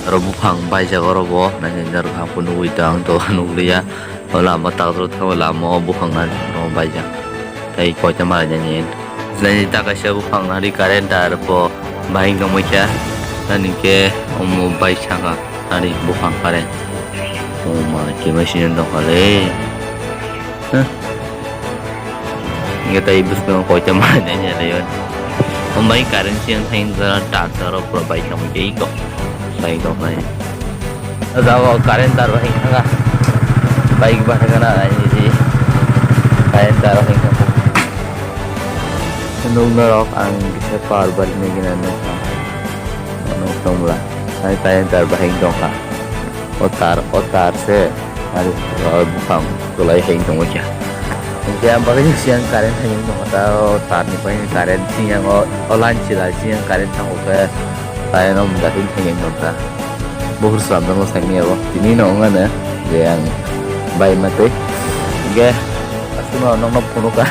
aro buphang baijak aro bo naini jar hapun nugui tang to nugriya o lama takdro thago lama o buphang na ro baijak tei koita mara nyen naini takasa buphang nari current tar po bahing tongmokya nani ke omo baisanga nari buphang current oma ke machine dongkale nga tei buskang koita mara nyen leyon ombai current siang thain dara tak dara pro baisang mo ke iko baik dong này giờ karen taruh hình tengah baik bahasa kana ini sih karen taruh hình tengah nung norok ang bisa parbat ni gina nung nung tongla saya karen taruh hình dong ka otar se harus bukan tulai hình dong aja kaya bakal siang karen hình dong atau tar ni paling karen siang olan cila siang karen tang oke tayo nung dahil hingin nung ta buhur salam nung sangnya bo ini nung nga na yang bay mati ge asuno nung puno ka